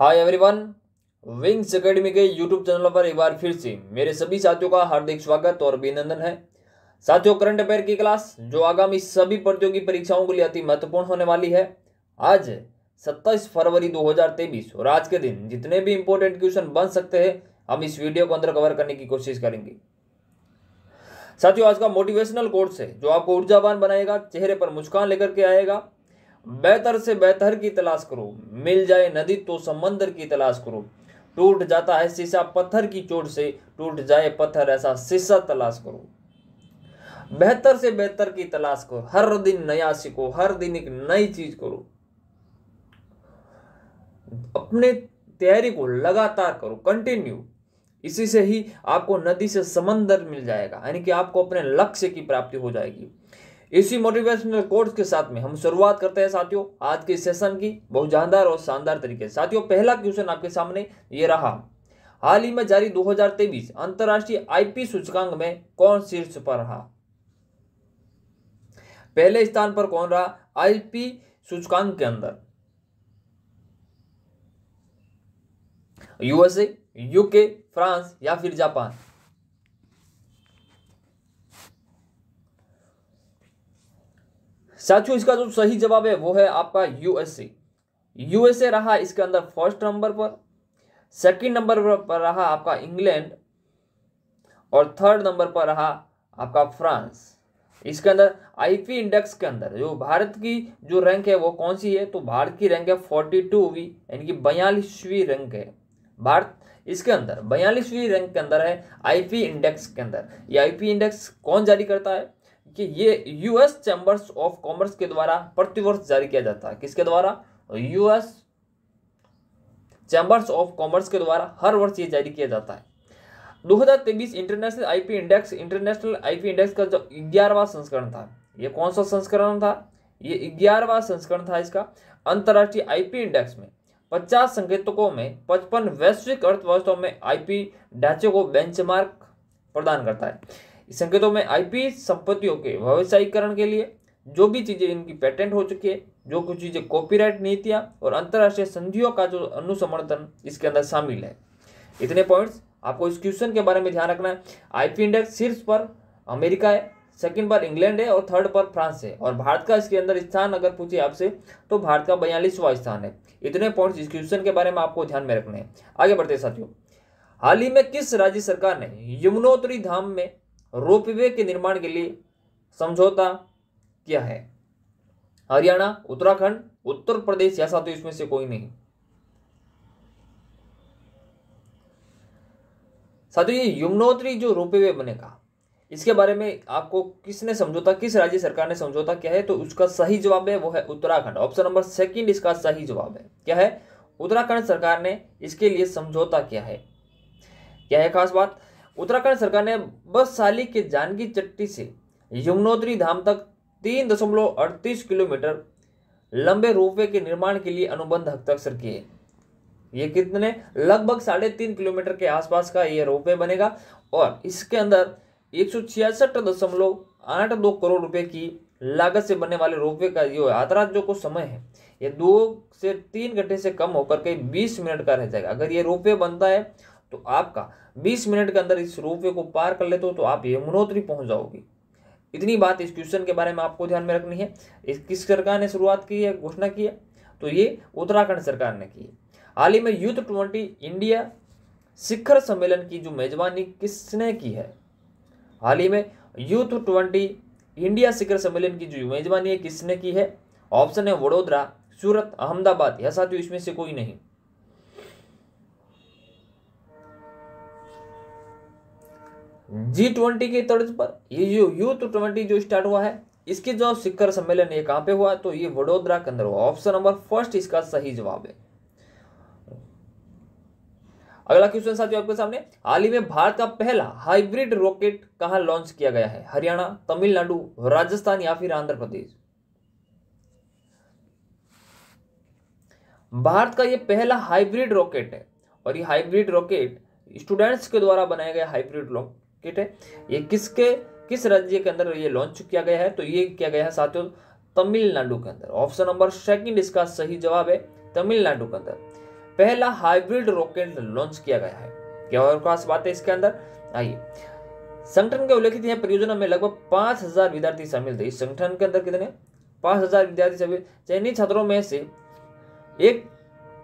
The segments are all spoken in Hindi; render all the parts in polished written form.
हाय एवरीवन, विंग्स एकेडमी के यूट्यूब चैनल पर एक बार फिर से मेरे सभी साथियों का हार्दिक स्वागत और अभिनंदन है। साथियों, करंट अफेयर की क्लास जो आगामी सभी प्रतियोगी परीक्षाओं के लिए अति महत्वपूर्ण होने वाली है। आज 27 फरवरी 2023 और आज के दिन जितने भी इंपॉर्टेंट क्वेश्चन बन सकते हैं हम इस वीडियो को अंदर कवर करने की कोशिश करेंगे। साथियों, आज का मोटिवेशनल कोट्स है जो आपको ऊर्जावान बनाएगा, चेहरे पर मुस्कान लेकर के आएगा। बेहतर से बेहतर की तलाश करो, मिल जाए नदी तो समंदर की तलाश करो। टूट जाता है शीशा पत्थर की चोट से, टूट जाए पत्थर ऐसा शीशा तलाश करो। बेहतर से बेहतर की तलाश करो, हर दिन नया सीखो, हर दिन एक नई चीज करो। अपने तैयारी को लगातार करो, कंटिन्यू। इसी से ही आपको नदी से समंदर मिल जाएगा, यानी कि आपको अपने लक्ष्य की प्राप्ति हो जाएगी। इसी मोटिवेशनल कोट्स के साथ में हम शुरुआत करते हैं साथियों आज के सेशन की बहुत जानदार और शानदार तरीके से। साथियों, पहला क्वेश्चन आपके सामने ये रहा, हाल ही में जारी 2023 अंतरराष्ट्रीय आईपी सूचकांक में कौन शीर्ष पर रहा? पहले स्थान पर कौन रहा आईपी सूचकांक के अंदर? यूएसए, यूके, फ्रांस या फिर जापान? साथियों, इसका जो सही जवाब है वो है आपका यूएसए। यूएसए रहा इसके अंदर फर्स्ट नंबर पर। सेकंड नंबर पर रहा आपका इंग्लैंड और थर्ड नंबर पर रहा आपका फ्रांस। इसके अंदर आईपी इंडेक्स के अंदर जो भारत की जो रैंक है वो कौन सी है? तो भारत की रैंक है 42वीं, यानी कि 42वीं रैंक है। भारत इसके अंदर 42वीं रैंक के अंदर है आईपी इंडेक्स के अंदर। ये आईपी इंडेक्स कौन जारी करता है? कि ये यूएस चैम्बर्स ऑफ कॉमर्स के द्वारा प्रतिवर्ष जारी किया जाता है। किसके द्वारा? यूएस चैम्बर्स ऑफ कॉमर्स के द्वारा हर वर्ष ये जारी किया जाता है। 2023 इंटरनेशनल आईपी इंडेक्स का जो 11वां संस्करण था, ये कौन सा संस्करण था? ये 11वां संस्करण था इसका। अंतरराष्ट्रीय आईपी इंडेक्स में 50 संकेतकों में 55 वैश्विक अर्थव्यवस्थाओं में आईपी ढांचे को बेंचमार्क प्रदान करता है। इस संकेतों में आईपी संपत्तियों के व्यवसायीकरण के लिए जो भी चीजें इनकी पेटेंट हो चुकी है, जो कुछ चीजें कॉपीराइट नीतियां और अंतरराष्ट्रीय संधियों का जो अनुसमर्थन इसके अंदर शामिल है। इतने पॉइंट्स आपको इस क्वेश्चन के बारे में ध्यान रखना है। आईपी इंडेक्स शीर्ष पर अमेरिका है, सेकंड पर इंग्लैंड है और थर्ड पर फ्रांस है। और भारत का इसके अंदर स्थान अगर पूछे आपसे तो भारत का 42वां स्थान है। इतने पॉइंट्स इस क्वेश्चन के बारे में आपको ध्यान में रखने हैं। आगे बढ़ते साथियों, हाल ही में किस राज्य सरकार ने यमुनोत्री धाम में रोपवे के निर्माण के लिए समझौता किया है? हरियाणा, उत्तराखंड, उत्तर प्रदेश या साथियों इसमें से कोई नहीं? साथियों, ये यमुनोत्री जो रोपवे बनेगा इसके बारे में आपको किसने समझौता, किस राज्य सरकार ने समझौता किया है? तो उसका सही जवाब है वो है उत्तराखंड। ऑप्शन नंबर सेकंड इसका सही जवाब है। क्या है? उत्तराखंड सरकार ने इसके लिए समझौता किया है। क्या है खास बात? उत्तराखंड सरकार ने बससाली के जानकी चट्टी से यमुनोत्री धाम तक 3.38 किलोमीटर लंबे रोपवे के निर्माण के लिए अनुबंध हस्ताक्षर किए। ये कितने? लगभग 3.5 किलोमीटर के आसपास का ये रोपवे बनेगा और इसके अंदर 166.82 करोड़ रुपए की लागत से बनने वाले रोपवे का जो यात्रा जो को समय है ये 2 से 3 घंटे से कम होकर के 20 मिनट का रह जाएगा। अगर ये रोपवे बनता है तो आपका 20 मिनट के अंदर इस रोपवे को पार कर लेते हो तो आप यमुनोत्री पहुंच जाओगे। इतनी बात इस क्वेश्चन के बारे में आपको ध्यान में रखनी है। इस किस सरकार ने शुरुआत की है, घोषणा की है? तो ये उत्तराखंड सरकार ने की है। हाल ही में यूथ 20 इंडिया शिखर सम्मेलन की जो मेजबानी किसने की है? हाल ही में यूथ 20 इंडिया शिखर सम्मेलन की जो मेजबानी है किसने की है? ऑप्शन है वडोदरा, सूरत, अहमदाबाद या साथियों इसमें से कोई नहीं? G20 की तर्ज पर ये जो यूथ 20 जो स्टार्ट हुआ है इसके जो शिखर सम्मेलन ये कहां पे हुआ? तो ये वडोदरा के अंदर हुआ। ऑप्शन नंबर फर्स्ट इसका सही जवाब है। अगला क्वेश्चन साथियों आपके सामने, हाल ही में भारत का पहला हाइब्रिड रॉकेट कहां लॉन्च किया गया है? हरियाणा, तमिलनाडु, राजस्थान या फिर आंध्र प्रदेश? भारत का ये पहला हाइब्रिड रॉकेट है और ये हाइब्रिड रॉकेट स्टूडेंट्स के द्वारा बनाया गया हाइब्रिड रॉकेट है। ये किस राज्य के अंदर ये लॉन्च किया गया है? तो ये किया गया है साथियों तमिलनाडु के अंदर। ऑप्शन नंबर सेकंड इसका सही जवाब है तमिलनाडु के अंदर। पहला हाइब्रिड रॉकेट लॉन्च किया गया है। क्या और खास बात है इसके अंदर, आइए। संगठन के उल्लेखित है परियोजना में लगभग 5000 विद्यार्थी शामिल थे। इस संगठन के अंदर कितने 5000 विद्यार्थी शामिल। चयनित छात्रों में से एक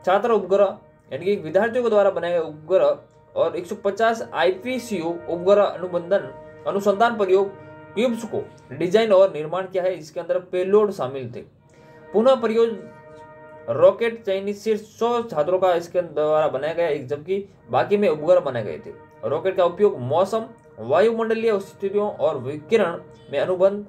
छात्र उपग्रह यानी कि विद्यार्थियों के द्वारा बनाए गए उपग्रह और 150 IPCO उपग्रह अनुसंधान प्रयोग क्यूब्स को डिजाइन और निर्माण किया है। इसके अंदर पेलोड शामिल थे। पुनः प्रयोग रॉकेट चयनित सिर्फ 100 छात्रों का इसके द्वारा बनाया गया, जबकि बाकी में उपग्रह बनाए गए थे। रॉकेट का उपयोग मौसम, वायुमंडलीय स्थितियों और विकिरण में अनुबंध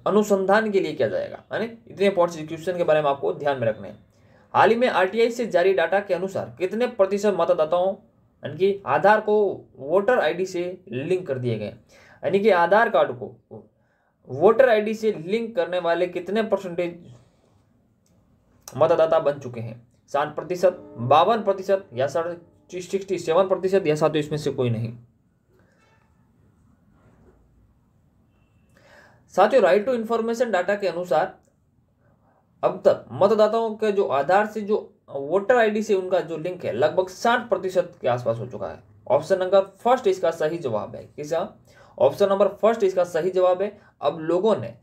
अनुसंधान के लिए किया जाएगा। यानी इतने इंपॉर्टेंट क्वेश्चन के बारे में आपको ध्यान में रखना है। हाल ही में RTI से जारी डाटा के अनुसार कितने प्रतिशत मतदाताओं यानी कि आधार को वोटर ID से लिंक कर दिए गए, यानी कि आधार कार्ड को वोटर ID से लिंक करने वाले कितने परसेंटेज मतदाता बन चुके हैं? 60%, 52% या 67% या साथ इसमें से कोई नहीं। साथियों, राइट टू इंफॉर्मेशन डाटा के अनुसार अब तक मतदाताओं के जो आधार से जो वोटर ID से उनका जो लिंक है लगभग 60% के आसपास हो चुका है। ऑप्शन नंबर फर्स्ट इसका सही जवाब है। किसा? ऑप्शन नंबर फर्स्ट इसका सही जवाब है। अब लोगों ने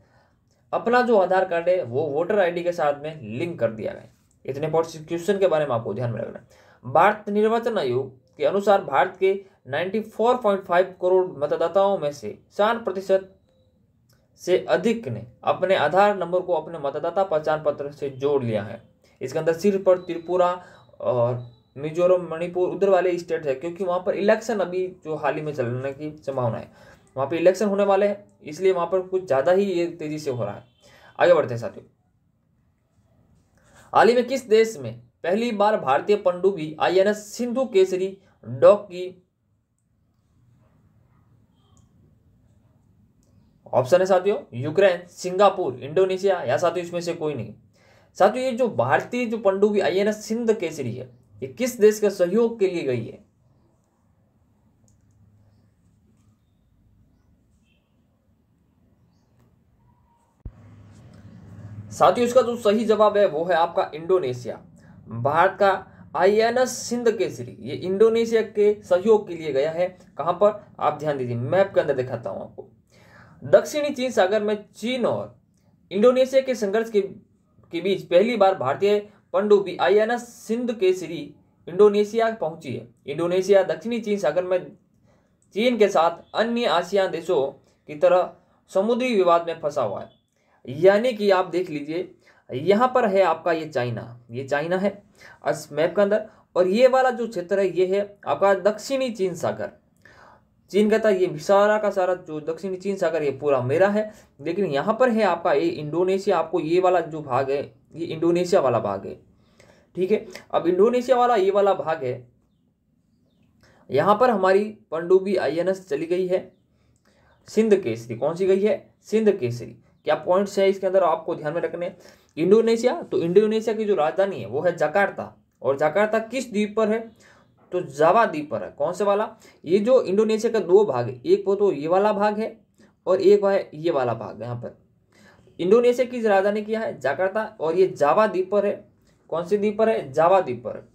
अपना जो आधार कार्ड है वो वोटर ID के साथ में लिंक कर दिया है। इतने इंपॉर्टेंट क्वेश्चन के बारे में आपको ध्यान में रखना है। भारत निर्वाचन आयोग के अनुसार भारत के 94.5 करोड़ मतदाताओं में से 60% से अधिक ने अपने आधार नंबर को अपने मतदाता पहचान पत्र से जोड़ लिया है। इसके अंदर सिर्फ पर त्रिपुरा और मिजोरम, मणिपुर उधर वाले स्टेट है, क्योंकि वहां पर इलेक्शन अभी जो हाल ही में चलने की संभावना है, वहां पर इलेक्शन होने वाले हैं, इसलिए वहां पर कुछ ज्यादा ही ये तेजी से हो रहा है। आगे बढ़ते हैं साथियों। हाल ही में किस देश में पहली बार भारतीय पनडुब्बी INS सिंधु केसरी डॉक की ऑप्शन है साथियों यूक्रेन, सिंगापुर, इंडोनेशिया या साथियों इसमें से कोई नहीं। साथियों, ये जो भारतीय जो पनडुब्बी INS सिंध केसरी है ये किस देश के सहयोग के लिए गई है? साथियों, इसका जो सही जवाब है वो है आपका इंडोनेशिया। भारत का INS सिंध केसरी ये इंडोनेशिया के सहयोग के लिए गया है। कहां पर? आप ध्यान दीजिए, मैप के अंदर दिखाता हूं आपको। दक्षिणी चीन सागर में चीन और इंडोनेशिया के संघर्ष के बीच पहली बार भारतीय पनडुब्बी INS सिंध केसरी इंडोनेशिया पहुंची है। इंडोनेशिया दक्षिणी चीन सागर में चीन के साथ अन्य आसियान देशों की तरह समुद्री विवाद में फंसा हुआ है। यानी कि आप देख लीजिए, यहां पर है आपका ये चाइना है इस मैप के अंदर, और ये वाला जो क्षेत्र है ये है आपका दक्षिणी चीन सागर। चीन कहता है ये सारा का सारा जो दक्षिणी चीन सागर ये पूरा मेरा है, लेकिन यहाँ पर है आपका ये इंडोनेशिया। आपको ये वाला जो भाग है ये इंडोनेशिया वाला भाग है, ठीक है। अब इंडोनेशिया वाला ये वाला भाग है, यहाँ पर हमारी पनडुब्बी INS चली गई है सिंध केसरी। कौन सी गई है? सिंध केसरी। क्या पॉइंट्स है इसके अंदर आपको ध्यान में रखने? इंडोनेशिया, तो इंडोनेशिया की जो राजधानी है वो है जकार्ता, और जकार्ता किस द्वीप पर है? तो जावा द्वीप पर है। कौन से वाला? ये जो इंडोनेशिया का दो भाग है, एक वो तो ये वाला भाग है और एक है ये वाला भाग। यहाँ पर इंडोनेशिया की राजधानी क्या है? जकार्ता, और ये जावा द्वीप पर है। कौन सी द्वीप पर है? जावा द्वीप पर।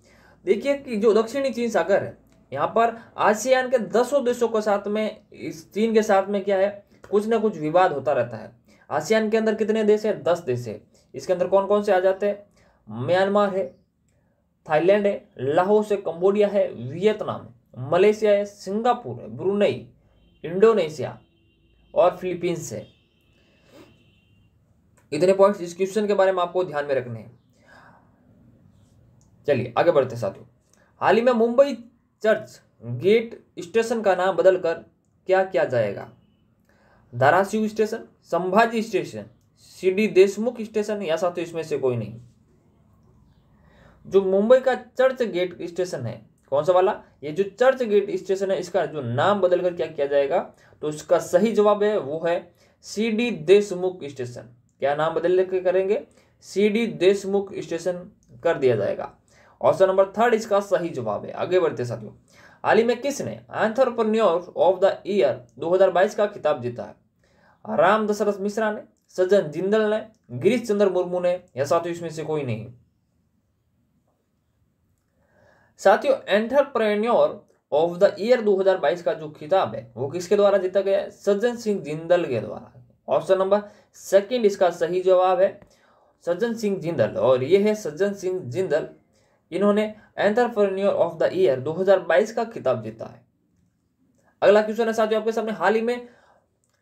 देखिए कि जो दक्षिणी चीन सागर है यहाँ पर आसियान के 10 देशों के साथ में, इस चीन के साथ में क्या है, कुछ ना कुछ विवाद होता रहता है। आसियान के अंदर कितने देश है? 10 देश है। इसके अंदर कौन कौन से आ जाते हैं? म्यांमार है, थाईलैंड है, लाहौस है, कंबोडिया है, वियतनाम है, मलेशिया है, सिंगापुर है, ब्रुनेई, इंडोनेशिया और फिलीपींस है। इतने पॉइंट्स इस क्वेश्चन के बारे में आपको ध्यान में रखने हैं। चलिए आगे बढ़ते साथियों। हाल ही में मुंबई चर्च गेट स्टेशन का नाम बदलकर क्या किया जाएगा? Dharashiv station, Sambhaji station, CD Deshmukh station या साथियों इसमें से कोई नहीं। जो मुंबई का चर्च गेट स्टेशन है, कौन सा वाला? ये जो चर्च गेट स्टेशन है इसका जो नाम बदलकर क्या किया जाएगा? तो इसका सही जवाब है वो है CD देशमुख स्टेशन। क्या नाम बदल के करेंगे? CD देशमुख स्टेशन कर दिया जाएगा। ऑप्शन नंबर थर्ड इसका सही जवाब है। आगे बढ़ते साथियों, हाल ही में किसने एंटरप्रेन्योर ऑफ द ईयर 2022 का खिताब जीता है? राम दशरथ मिश्रा ने, सज्जन जिंदल ने, गिरीश चंद्र मुर्मू ने, या साथियों इसमें से कोई नहीं? साथियों, एंटरप्रेन्योर ऑफ द ईयर 2022 का जो खिताब है वो किसके द्वारा जीता गया है? सज्जन सिंह जिंदल के द्वारा। ऑप्शन नंबर सेकंड इसका सही जवाब है, सज्जन सिंह जिंदल। और ये है सज्जन सिंह जिंदल, इन्होंने एंटरप्रेन्योर ऑफ द ईयर 2022 का खिताब जीता है। अगला क्वेश्चन है साथियों आपके सामने, हाल ही में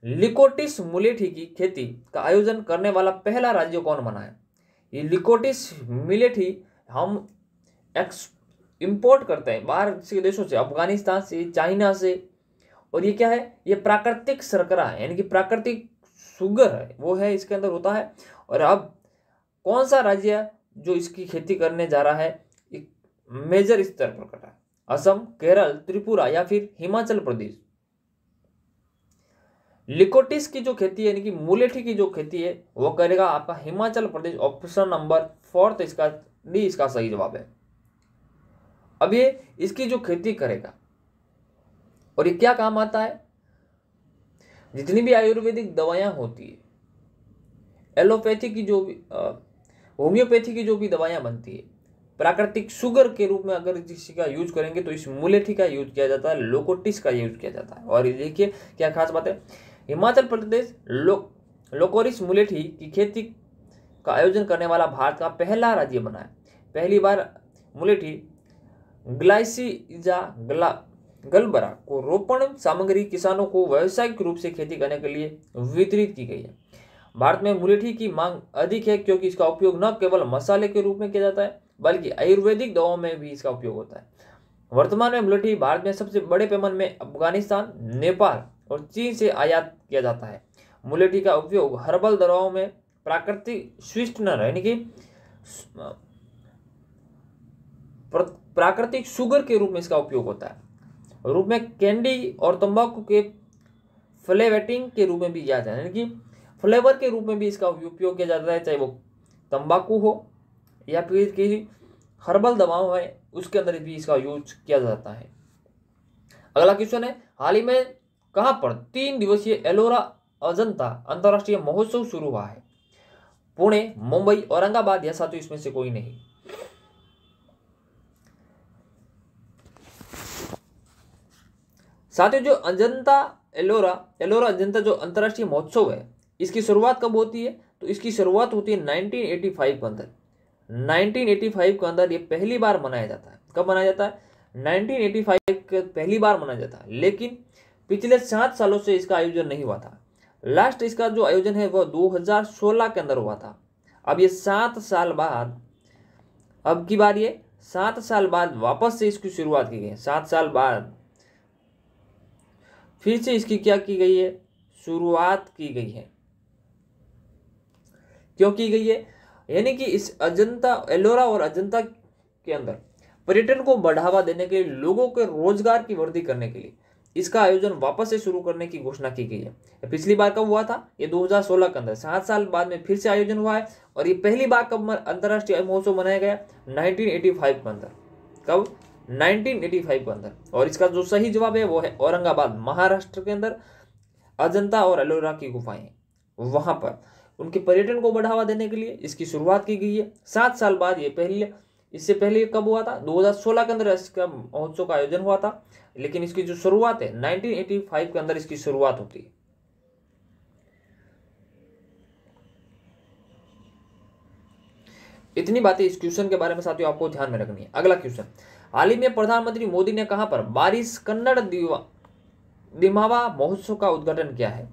लिकोटिस मुलेठी की खेती का आयोजन करने वाला पहला राज्य कौन बना है? ये लिकोटिस मिलेठी हम इंपोर्ट करते हैं बाहर के देशों से, अफगानिस्तान से, चाइना से। और ये क्या है? ये प्राकृतिक शर्करा है, यानी कि प्राकृतिक शुगर है, वो है इसके अंदर होता है। और अब कौन सा राज्य है जो इसकी खेती करने जा रहा है? एक मेजर स्तर पर कर रहा है, असम, केरल, त्रिपुरा या फिर हिमाचल प्रदेश। लिकोटिस की जो खेती है, यानी कि मुलेठी की जो खेती है, वो करेगा आपका Himachal Pradesh. Option number fourth इसका डी इसका सही जवाब है। अब ये इसकी जो खेती करेगा और ये क्या काम आता है? जितनी भी आयुर्वेदिक दवाइयां होती है, एलोपैथी की जो भी होम्योपैथी की जो भी दवाइयां बनती है, प्राकृतिक शुगर के रूप में अगर किसी का यूज करेंगे तो इस मुलेठी का यूज किया जाता है, लोकोटिस का यूज किया जाता है। और ये देखिए क्या खास बात है, हिमाचल प्रदेश लोकोरिस मुलेठी की खेती का आयोजन करने वाला भारत का पहला राज्य बना है। पहली बार मुलेठी ग्लाइसिजा गलबरा को रोपण सामग्री किसानों को व्यावसायिक रूप से खेती करने के लिए वितरित की गई है। भारत में मुलेठी की मांग अधिक है क्योंकि इसका उपयोग न केवल मसाले के रूप में किया जाता है बल्कि आयुर्वेदिक दवाओं में भी इसका उपयोग होता है। वर्तमान में मुलेठी भारत में सबसे बड़े पैमाने में अफगानिस्तान, नेपाल और चीन से आयात किया जाता है। मुलेठी का उपयोग हर्बल दवाओं में प्राकृतिक स्वीटनर यानी कि प्राकृतिक शुगर के रूप में इसका उपयोग होता है। रूप में कैंडी और तंबाकू के फ्लेवेटिंग के रूप में भी किया जाता है, यानी कि फ्लेवर के रूप में भी इसका उपयोग किया जाता है, चाहे वो तंबाकू हो या फिर किसी हर्बल दवाओं है उसके अंदर भी इसका यूज किया जाता है। अगला क्वेश्चन है, हाल ही में कहां पर 3 दिवसीय एलोरा अजंता अंतरराष्ट्रीय महोत्सव शुरू हुआ है? पुणे, मुंबई, औरंगाबाद या साथियों इसमें से कोई नहीं? साथियों, जो अजंता एलोरा अजंता जो अंतरराष्ट्रीय महोत्सव है, इसकी शुरुआत कब होती है? तो इसकी शुरुआत होती है 1985 के अंदर। 1985 के अंदर ये पहली बार मनाया जाता है। कब मनाया जाता है? 1985 के पहली बार मनाया जाता है, लेकिन पिछले 7 सालों से इसका आयोजन नहीं हुआ था। लास्ट इसका जो आयोजन है वह 2016 के अंदर हुआ था। अब ये 7 साल बाद, अब की बार ये 7 साल बाद वापस से इसकी शुरुआत की गई है। 7 साल बाद फिर से इसकी क्या की गई है? शुरुआत की गई है। क्यों की गई है? यानी कि इस अजंता एलोरा और अजंता के अंदर पर्यटन को बढ़ावा देने के लिए, लोगों के रोजगार की वृद्धि करने के लिए इसका आयोजन वापस से शुरू करने की घोषणा की गई है। पिछली बार कब हुआ था? ये 2016 के अंदर। 7 साल बाद में फिर से आयोजन हुआ है। और ये पहली बार कब अंतरराष्ट्रीय महोत्सव मनाया गया? 1985 के अंदर। कब? 1985 के अंदर। और इसका जो सही जवाब है वो है औरंगाबाद, महाराष्ट्र के अंदर अजंता और एलोरा की गुफाएं, वहां पर उनके पर्यटन को बढ़ावा देने के लिए इसकी शुरुआत की गई है। 7 साल बाद ये इससे पहले कब हुआ था? 2016 के अंदर इसका महोत्सव का आयोजन हुआ था, लेकिन इसकी जो शुरुआत है 1985 के अंदर इसकी शुरुआत होती है। इतनी बातें इस क्वेश्चन के बारे में साथियों आपको ध्यान में रखनी है। अगला क्वेश्चन, हाल ही में प्रधानमंत्री मोदी ने कहां पर बारिश कन्नड़ दिमावा महोत्सव का उद्घाटन किया है?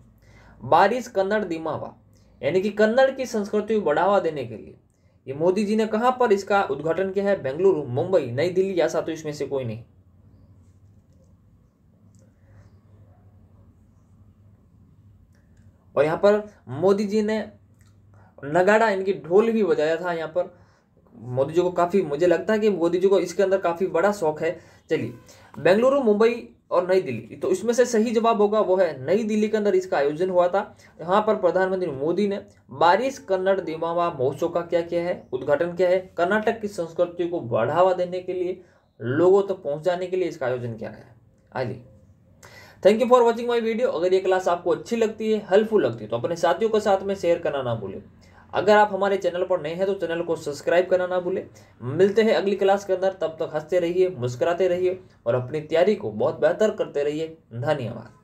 बारिश कन्नड़ दिमावा यानी कि कन्नड़ की संस्कृति को बढ़ावा देने के लिए ये मोदी जी ने कहां पर इसका उद्घाटन किया है? बेंगलुरु, मुंबई, नई दिल्ली या साथियों इसमें से कोई नहीं? और यहां पर मोदी जी ने नगाड़ा इनकी ढोल भी बजाया था। यहाँ पर मोदी जी को काफी, मुझे लगता है कि मोदी जी को इसके अंदर काफी बड़ा शौक है। चलिए, बेंगलुरु, मुंबई और नई दिल्ली। तो इसमें से सही जवाब होगा वो है नई दिल्ली के अंदर इसका आयोजन हुआ था। यहाँ पर प्रधानमंत्री मोदी ने 22 कन्नड़ दिमावा महोत्सव का क्या किया है, उद्घाटन किया है। कर्नाटक की संस्कृति को बढ़ावा देने के लिए, लोगों तक पहुंचाने के लिए इसका आयोजन किया गया है। आइए, thank you for watching my video. अगर ये क्लास आपको अच्छी लगती है, हेल्पफुल लगती है, तो अपने साथियों के साथ में शेयर करना ना भूलें। अगर आप हमारे चैनल पर नए हैं तो चैनल को सब्सक्राइब करना ना भूलें। मिलते हैं अगली क्लास के अंदर, तब तक हंसते रहिए, मुस्कुराते रहिए और अपनी तैयारी को बहुत बेहतर करते रहिए। धन्यवाद।